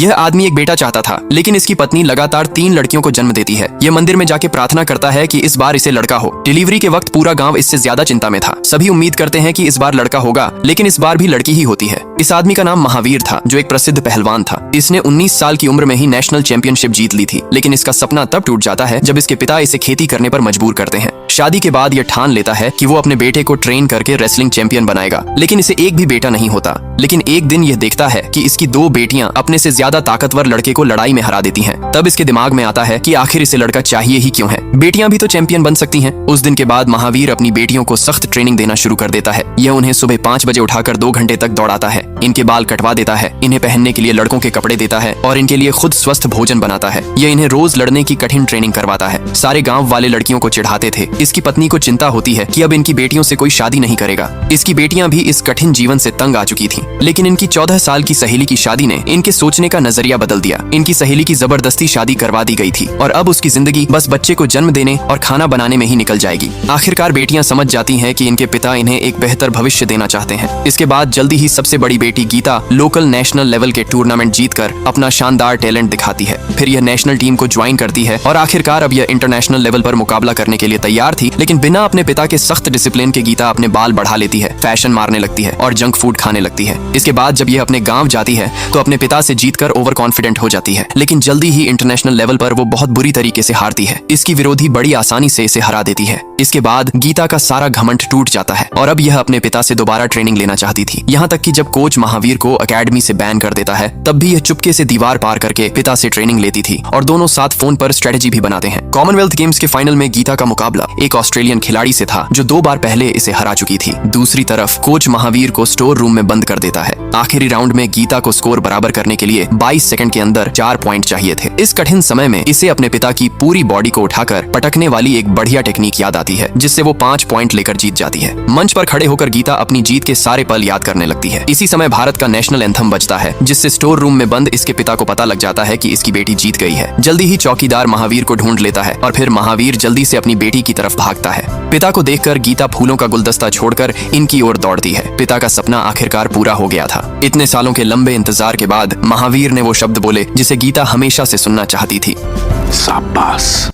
यह आदमी एक बेटा चाहता था, लेकिन इसकी पत्नी लगातार 3 लड़कियों को जन्म देती है। यह मंदिर में जाके प्रार्थना करता है कि इस बार इसे लड़का हो। डिलीवरी के वक्त पूरा गांव इससे ज्यादा चिंता में था। सभी उम्मीद करते हैं कि इस बार लड़का होगा, लेकिन इस बार भी लड़की ही होती है। इस आदमी का नाम महावीर था, जो एक प्रसिद्ध पहलवान था। इसने 19 साल की उम्र में ही नेशनल चैंपियनशिप जीत ली थी, लेकिन इसका सपना तब टूट जाता है जब इसके पिता इसे खेती करने पर मजबूर करते हैं। शादी के बाद यह ठान लेता है कि वो अपने बेटे को ट्रेन करके रेसलिंग चैंपियन बनाएगा, लेकिन इसे एक भी बेटा नहीं होता। लेकिन एक दिन यह देखता है कि इसकी 2 बेटियां अपने से ज्यादा ताकतवर लड़के को लड़ाई में हरा देती हैं। तब इसके दिमाग में आता है कि आखिर इसे लड़का चाहिए ही क्यों है, बेटियां भी तो चैंपियन बन सकती हैं। उस दिन के बाद महावीर अपनी बेटियों को सख्त ट्रेनिंग देना शुरू कर देता है। यह उन्हें सुबह 5 बजे उठाकर 2 घंटे तक दौड़ाता है, इनके बाल कटवा देता है, इन्हें पहनने के लिए लड़कों के कपड़े देता है और इनके लिए खुद स्वस्थ भोजन बनाता है। यह इन्हें रोज लड़ने की कठिन ट्रेनिंग करवाता है। सारे गांव वाले लड़कियों को चिढ़ाते थे। इसकी पत्नी को चिंता होती है कि अब इनकी बेटियों से कोई शादी नहीं करेगा। इसकी बेटियां भी इस कठिन जीवन से तंग आ चुकी थीं, लेकिन इनकी 14 साल की सहेली की शादी ने इनके सोचने का नजरिया बदल दिया। इनकी सहेली की जबरदस्ती शादी करवा दी गई थी और अब उसकी जिंदगी बस बच्चे को जन्म देने और खाना बनाने में ही निकल जाएगी। आखिरकार बेटियां समझ जाती हैं कि इनके पिता इन्हें एक बेहतर भविष्य देना चाहते हैं। इसके बाद जल्दी ही सबसे बड़ी बेटी गीता लोकल नेशनल लेवल के टूर्नामेंट जीतकर अपना शानदार टैलेंट दिखाती है। फिर यह नेशनल टीम को ज्वाइन करती है और आखिरकार अब यह इंटरनेशनल लेवल पर मुकाबला करने के लिए तैयार थी। लेकिन बिना अपने पिता के सख्त डिसिप्लिन के गीता अपने बाल बढ़ा लेती है, फैशन मारने लगती है और जंक फूड खाने लगती है। इसके बाद जब यह अपने गांव जाती है तो अपने पिता से जीतकर ओवर कॉन्फिडेंट हो जाती है, लेकिन जल्दी ही इंटरनेशनल लेवल पर वो बहुत बुरी तरीके से हारती है। इसकी विरोधी बड़ी आसानी से इसे हरा देती है। इसके बाद गीता का सारा घमंड टूट जाता है और अब यह अपने पिता से दोबारा ट्रेनिंग लेना चाहती थी। यहाँ तक कि जब कोच महावीर को एकेडमी से बैन कर देता है, तब भी यह चुपके से दीवार पार करके पिता से ट्रेनिंग लेती थी और दोनों साथ फोन पर स्ट्रेटेजी भी बनाते हैं। कॉमनवेल्थ गेम्स के फाइनल में गीता का मुकाबला एक ऑस्ट्रेलियन खिलाड़ी से था, जो 2 बार पहले इसे हरा चुकी थी। दूसरी तरफ कोच महावीर को स्टोर रूम में बंद कर देता है। आखिरी राउंड में गीता को स्कोर बराबर करने के लिए 22 सेकंड के अंदर 4 पॉइंट चाहिए थे। इस कठिन समय में इसे अपने पिता की पूरी बॉडी को उठाकर पटकने वाली एक बढ़िया टेक्निक याद आती है, जिससे वो 5 पॉइंट लेकर जीत जाती है। मंच पर खड़े होकर गीता अपनी जीत के सारे पल याद करने लगती है। इसी समय भारत का नेशनल एंथम बजता है, जिससे स्टोर रूम में बंद इसके पिता को पता लग जाता है कि इसकी बेटी जीत गई है। जल्दी ही चौकीदार महावीर को ढूंढ लेता है और फिर महावीर जल्दी से अपनी बेटी की तरफ भागता है। पिता को देखकर गीता फूलों का गुलदस्ता छोड़कर इनकी ओर दौड़ती है। पिता का सपना आखिरकार पूरा हो गया था। इतने सालों के लंबे इंतजार के बाद महावीर ने वो शब्द बोले जिसे गीता हमेशा से सुनना चाहती थी, शाबाश।